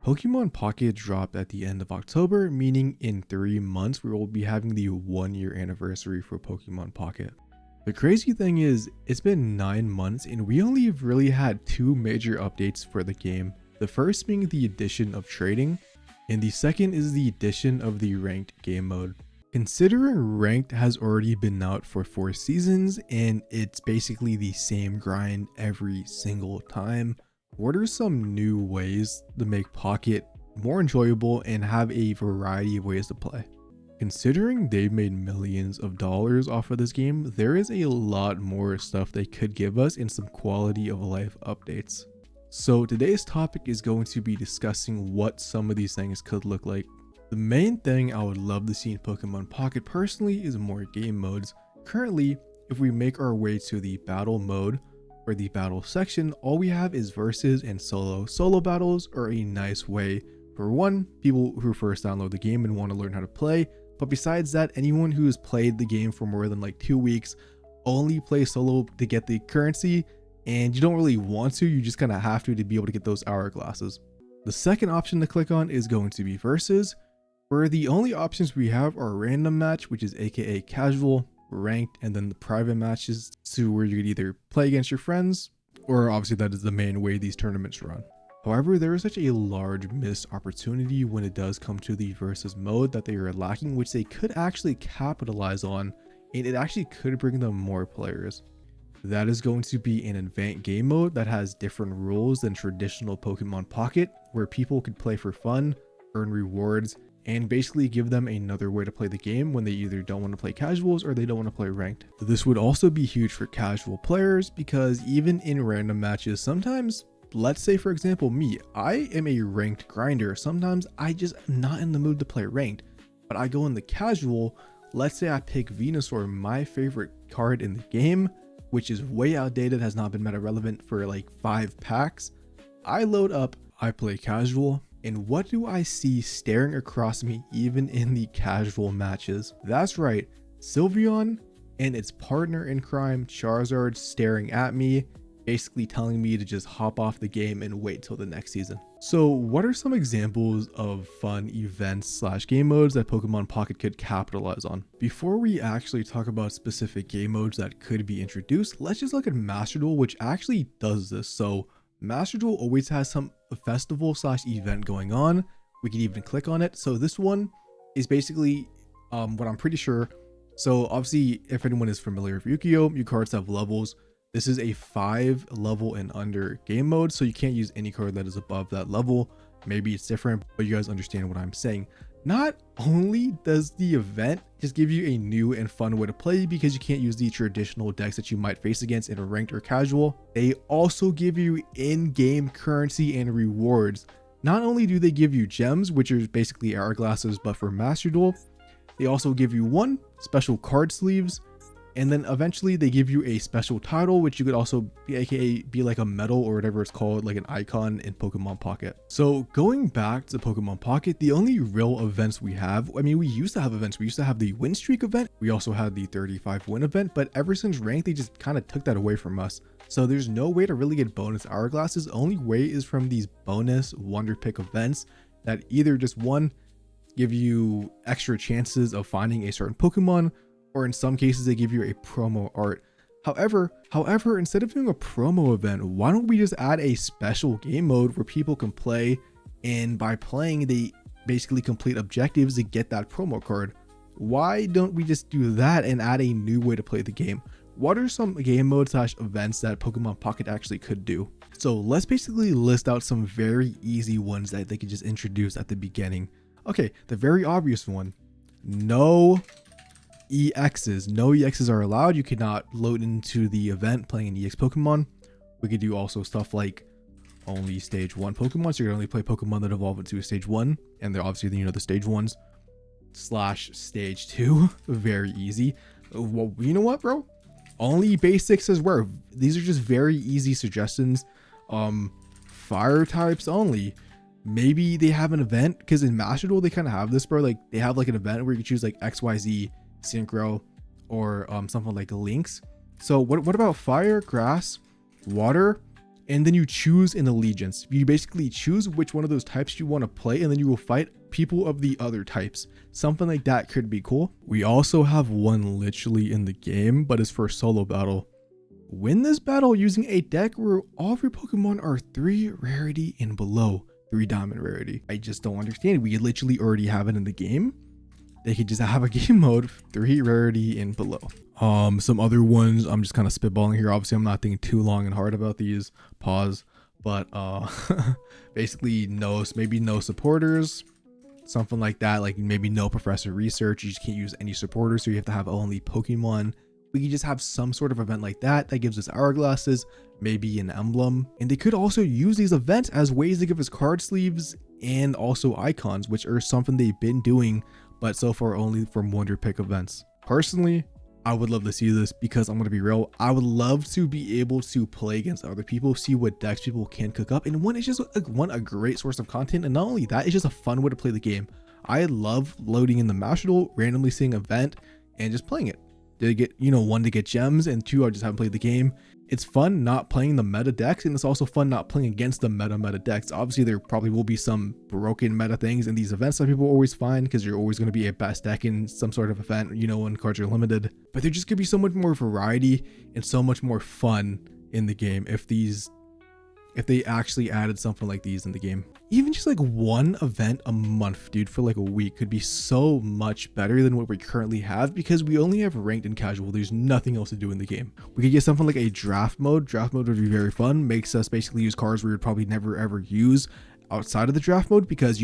Pokemon Pocket dropped at the end of October, meaning in 3 months we will be having the 1 year anniversary for Pokemon Pocket. The crazy thing is, it's been 9 months and we only really had 2 major updates for the game. The first being the addition of trading, and the second is the addition of the ranked game mode. Considering ranked has already been out for 4 seasons and it's basically the same grind every single time, what are some new ways to make Pocket more enjoyable and have a variety of ways to play? Considering they've made millions of dollars off of this game, there is a lot more stuff they could give us in some quality of life updates. So today's topic is going to be discussing what some of these things could look like. The main thing I would love to see in Pokemon Pocket personally is more game modes. Currently, if we make our way to the battle mode or the battle section, all we have is versus and solo. Solo battles are a nice way for people who first download the game and want to learn how to play. But besides that, anyone who has played the game for more than like 2 weeks only play solo to get the currency, and you don't really want to, you just kind of have to be able to get those hourglasses. The second option to click on is going to be versus, where the only options we have are random match, which is aka casual, ranked, and then the private matches, to where you could either play against your friends, or obviously that is the main way these tournaments run. However, there is such a large missed opportunity when it does come to the versus mode that they are lacking, which they could actually capitalize on, and it actually could bring them more players. That is going to be an advanced game mode that has different rules than traditional Pokemon Pocket, where people could play for fun, earn rewards, and basically give them another way to play the game when they either don't want to play casuals or they don't want to play ranked. This would also be huge for casual players because even in random matches, sometimes, let's say for example me, I am a ranked grinder. Sometimes I just am not in the mood to play ranked, but I go in the casual. Let's say I pick Venusaur, my favorite card in the game, which is way outdated, has not been meta relevant for like 5 packs. I load up, I play casual, and what do I see staring across me even in the casual matches? That's right, Sylveon and its partner in crime, Charizard, staring at me, basically telling me to just hop off the game and wait till the next season. So what are some examples of fun events / game modes that Pokemon Pocket could capitalize on? Before we actually talk about specific game modes that could be introduced, let's just look at Master Duel, which actually does this. So Master Duel always has some festival / event going on. We can even click on it. So this one is basically what I'm pretty sure. So obviously, if anyone is familiar with Yu-Gi-Oh, your cards have levels. This is a 5 level and under game mode, so you can't use any card that is above that level. Maybe it's different, but you guys understand what I'm saying. Not only does the event just give you a new and fun way to play because you can't use the traditional decks that you might face against in a ranked or casual, they also give you in-game currency and rewards. Not only do they give you gems, which are basically hourglasses but for Master Duel, they also give you 1 special card sleeves, and then eventually they give you a special title, which you could also be aka be like a medal or whatever it's called, like an icon in Pokemon Pocket. So going back to Pokemon Pocket, the only real events we have, I mean, we used to have events. We used to have the win streak event. We also had the 35 win event, but ever since ranked, they just kind of took that away from us. So there's no way to really get bonus hourglasses. The only way is from these bonus wonder pick events that either just give you extra chances of finding a certain Pokemon, or in some cases they give you a promo art. However, instead of doing a promo event, why don't we just add a special game mode where people can play, and by playing they basically complete objectives to get that promo card? Why don't we just do that and add a new way to play the game? What are some game modes / events that Pokemon Pocket actually could do? So let's basically list out some very easy ones that they could just introduce at the beginning. Okay, the very obvious one, no EXs. No EXs are allowed. You cannot load into the event playing an EX Pokemon. We could do also stuff like only stage 1 Pokemon, so you can only play Pokemon that evolve into a stage 1, and they're obviously, you know, the stage 1s / stage 2. Very easy. Well, you know what, bro? Only basics as well. These are just very easy suggestions. Fire types only. Maybe they have an event, because in Master Duel they kind of have this, bro. Like they have like an event where you can choose like XYZ, Synchro, or something like Lynx. So what about fire, grass, water, and then you choose an allegiance. You basically choose which one of those types you want to play, and then you will fight people of the other types. Something like that could be cool. We also have one literally in the game, but it's for solo battle. Win this battle using a deck where all of your Pokemon are 3 rarity and below, 3 diamond rarity. I just don't understand. We literally already have it in the game. They could just have a game mode 3 rarity and below. Some other ones, I'm just kind of spitballing here. Obviously, I'm not thinking too long and hard about these. Pause. But basically maybe no supporters, something like that. Like maybe no professor research. You just can't use any supporters, so you have to have only Pokemon. We could just have some sort of event like that gives us hourglasses, maybe an emblem. And they could also use these events as ways to give us card sleeves and also icons, which are something they've been doing, but so far only from Wonder Pick events. Personally, I would love to see this because I'm going to be real. I would love to be able to play against other people, see what decks people can cook up. And one, it's just a great source of content. And not only that, it's just a fun way to play the game. I love loading in the Mashable, randomly seeing an event and just playing it. To get, one, to get gems, and 2, I just haven't played the game. It's fun not playing the meta decks, and it's also fun not playing against the meta decks. Obviously, there probably will be some broken meta things in these events that people always find, because you're always going to be a best deck in some sort of event, when cards are limited. But there just could be so much more variety and so much more fun in the game if they actually added something like these in the game. Even just like one event a month, dude, for like a week could be so much better than what we currently have, because we only have ranked and casual. There's nothing else to do in the game. We could get something like a draft mode. Draft mode would be very fun. Makes us basically use cards we would probably never ever use outside of the draft mode, because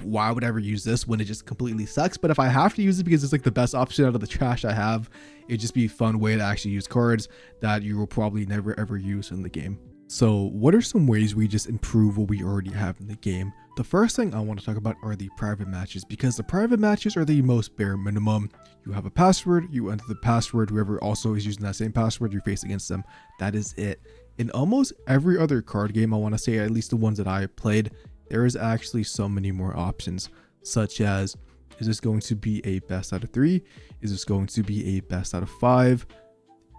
why would I ever use this when it just completely sucks? But if I have to use it because it's like the best option out of the trash I have, it'd just be a fun way to actually use cards that you will probably never ever use in the game. So what are some ways we just improve what we already have in the game? The first thing I want to talk about are the private matches, because the private matches are the most bare minimum. You have a password, you enter the password, whoever also is using that same password, you face against them. That is it. In almost every other card game, I want to say, at least the ones that I played, there is actually so many more options, such as, is this going to be a best out of 3? Is this going to be a best out of 5?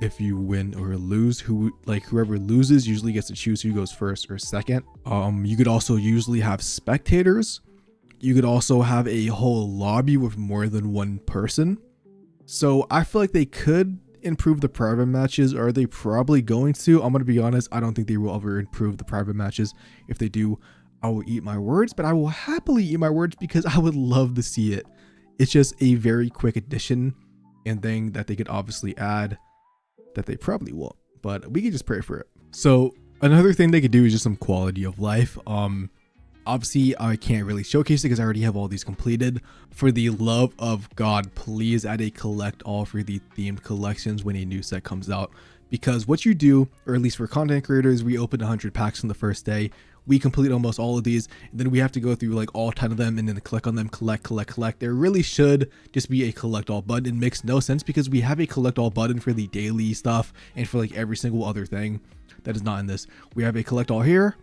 If you win or lose, whoever loses usually gets to choose who goes first or second. You could also usually have spectators. You could also have a whole lobby with more than one person. So I feel like they could improve the private matches. Are they probably going to? I'm going to be honest, I don't think they will ever improve the private matches. If they do, I will eat my words, but I will happily eat my words because I would love to see it. It's just a very quick addition and thing that they could obviously add, that they probably won't, but we can just pray for it. So another thing they could do is just some quality of life. Obviously I can't really showcase it because I already have all these completed. For the love of God, please add a collect all for the themed collections when a new set comes out, because what you do, or at least for content creators, we open 100 packs on the first day. We complete almost all of these, and then we have to go through like all 10 of them and then click on them, collect. There really should just be a collect all button. It makes no sense because we have a collect all button for the daily stuff and for like every single other thing that is not in this. We have a collect all here,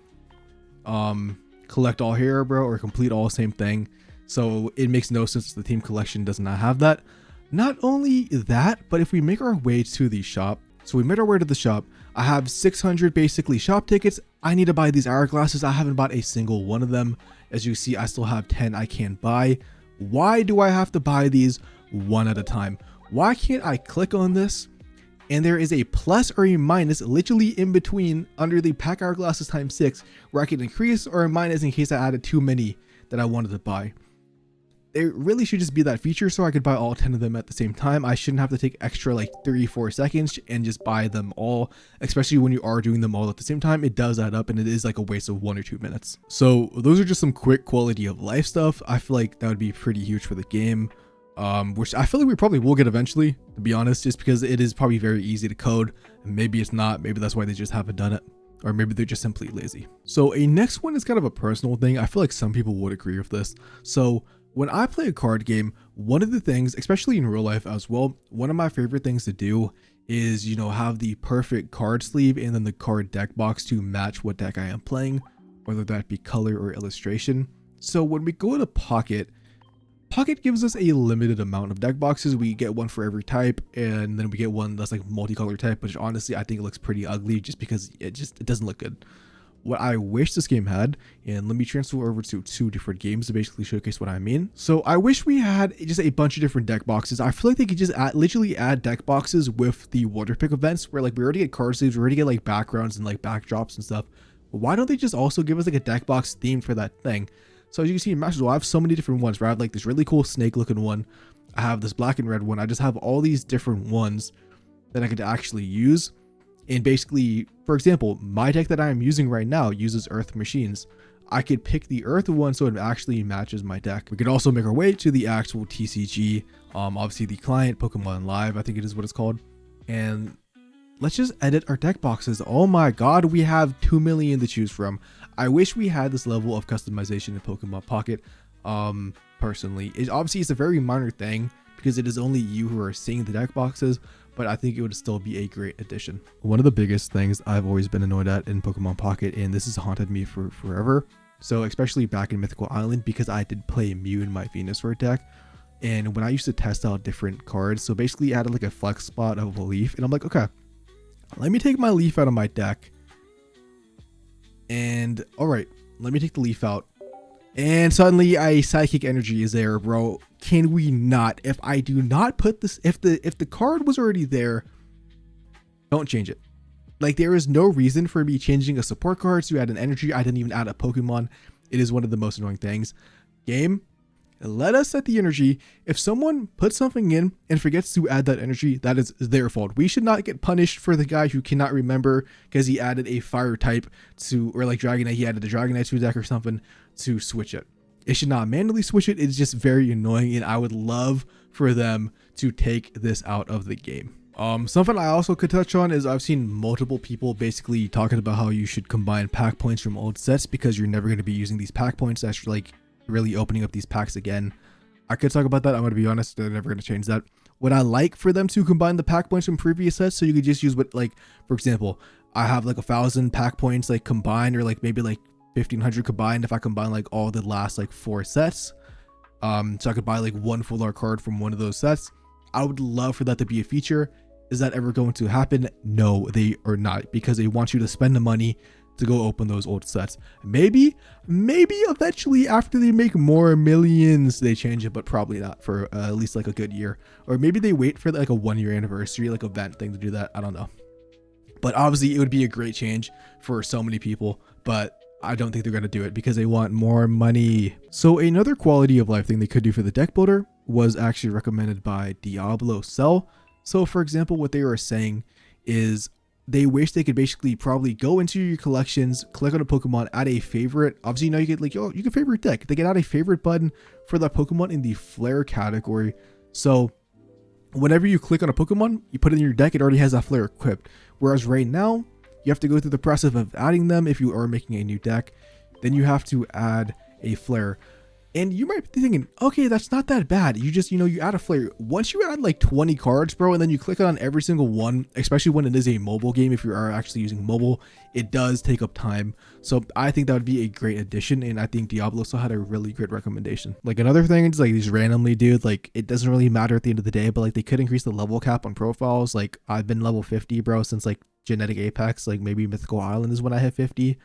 collect all here, bro, or complete all, same thing. So it makes no sense the team collection does not have that. Not only that, but if we make our way to the shop, so we made our way to the shop, I have 600 basically shop tickets. I need to buy these hourglasses. I haven't bought a single one of them. As you see, I still have 10 I can't buy. Why do I have to buy these one at a time? Why can't I click on this and there is a plus or a minus literally in between under the pack hourglasses times 6 where I can increase or minus in case I added too many that I wanted to buy? It really should just be that feature so I could buy all 10 of them at the same time. I shouldn't have to take extra like 3-4 seconds and just buy them all, especially when you are doing them all at the same time. It does add up and it is like a waste of 1 or 2 minutes. So those are just some quick quality of life stuff. I feel like that would be pretty huge for the game, which I feel like we probably will get eventually, to be honest, just because it is probably very easy to code. And maybe it's not, maybe that's why they just haven't done it. Or maybe they're just simply lazy. So a next one is kind of a personal thing. I feel like some people would agree with this. So when I play a card game, one of the things, especially in real life as well, one of my favorite things to do is, have the perfect card sleeve and then the card deck box to match what deck I am playing, whether that be color or illustration. So when we go to Pocket gives us a limited amount of deck boxes. We get one for every type, and then we get one that's like multicolor type, which honestly I think it looks pretty ugly just because it doesn't look good. what I wish this game had, and let me transfer over to 2 different games to basically showcase what I mean. So I wish we had just a bunch of different deck boxes. I feel like they could just literally add deck boxes with the Wonder Pick events, where like we already get card sleeves, we already get like backgrounds and like backdrops and stuff. But why don't they just also give us like a deck box theme for that thing? So as you can see in Masters Duel, I have so many different ones, where I have like this really cool snake looking one. I have this black and red one. I just have all these different ones that I could actually use. And basically, for example, my deck that I am using right now uses Earth Machines. I could pick the Earth one so it actually matches my deck. We could also make our way to the actual TCG, obviously the client, Pokemon Live, I think it is what it's called. And let's just edit our deck boxes. Oh my god, we have 2 million to choose from. I wish we had this level of customization in Pokemon Pocket. Personally, obviously it's a very minor thing because it is only you who are seeing the deck boxes, but I think it would still be a great addition. One of the biggest things I've always been annoyed at in Pokemon Pocket, and this has haunted me for forever, so especially back in Mythical Island, because I did play Mew in my Venusaur deck, and when I used to test out different cards, so basically I added like a flex spot of a leaf, and I'm like, okay, let me take my leaf out of my deck, and all right, let me take the leaf out. And suddenly a Psychic Energy is there, bro. Can we not? If I do not put this, if the card was already there, don't change it. Like, there is no reason for me changing a support card to add an energy. I didn't even add a Pokemon. It is one of the most annoying things. Game, let us set the energy. If someone puts something in and forgets to add that energy, that is their fault. We should not get punished for the guy who cannot remember because he added a fire type to, or like Dragonite, he added a Dragonite to his deck or something to switch it. It should not manually switch it. It's just very annoying, and I would love for them to take this out of the game. Something I also could touch on is I've seen multiple people basically talking about how you should combine pack points from old sets because you're never going to be using these pack points. That's like really opening up these packs again. I could talk about that. I'm going to be honest, they're never going to change that. Would I like for them to combine the pack points from previous sets so you could just use what, like, for example, I have like 1,000 pack points like combined, or like maybe like 1,500 combined if I combine like all the last like 4 sets. So I could buy like one full art card from one of those sets. I would love for that to be a feature. Is that ever going to happen? No, they are not, because they want you to spend the money to go open those old sets. Maybe eventually after they make more millions they change it, but probably not for at least like a good year. Or maybe they wait for like a 1-year anniversary like event thing to do that. I don't know, but obviously it would be a great change for so many people, but I don't think they're going to do it because they want more money. So another quality of life thing they could do for the deck builder was actually recommended by Diablo Cell. So for example, what they were saying is they wish they could basically probably go into your collections, click on a Pokemon, add a favorite. Obviously, you know, you get like, oh, you can favorite deck. They can add a favorite button for that Pokemon in the Flare category. So whenever you click on a Pokemon, you put it in your deck, it already has that Flare equipped. Whereas right now, you have to go through the process of adding them if you are making a new deck. Then you have to add a Flare. And you might be thinking, okay, that's not that bad. You just, you know, you add a Flare. Once you add like 20 cards, bro, and then you click on every single one, especially when it is a mobile game, if you are actually using mobile, it does take up time. So I think that would be a great addition, and I think Diablo still had a really good recommendation. Like another thing is like these randomly, dude, like it doesn't really matter at the end of the day, but like they could increase the level cap on profiles. Like I've been level 50, bro, since like Genetic Apex, like maybe Mythical Island is when I hit 50.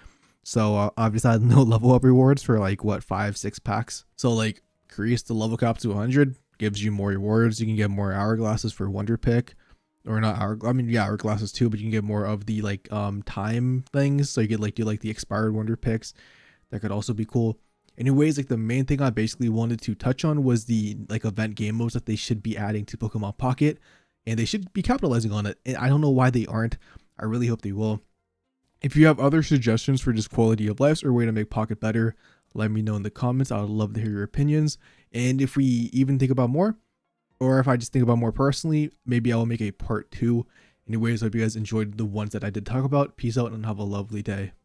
So I've decided no level up rewards for like what, 5-6 packs. So like increase the level cap to 100, gives you more rewards. You can get more hourglasses for Wonder Pick, or not hour. I mean, yeah, hourglasses too, but you can get more of the like time things. So you get like do like the expired Wonder Picks. That could also be cool. Anyways, like the main thing I basically wanted to touch on was the like event game modes that they should be adding to Pokemon Pocket, and they should be capitalizing on it. And I don't know why they aren't. I really hope they will. If you have other suggestions for just quality of life or way to make Pocket better, let me know in the comments. I would love to hear your opinions. And if we even think about more, or if I just think about more personally, maybe I will make a part 2. Anyways, I hope you guys enjoyed the ones that I did talk about. Peace out and have a lovely day.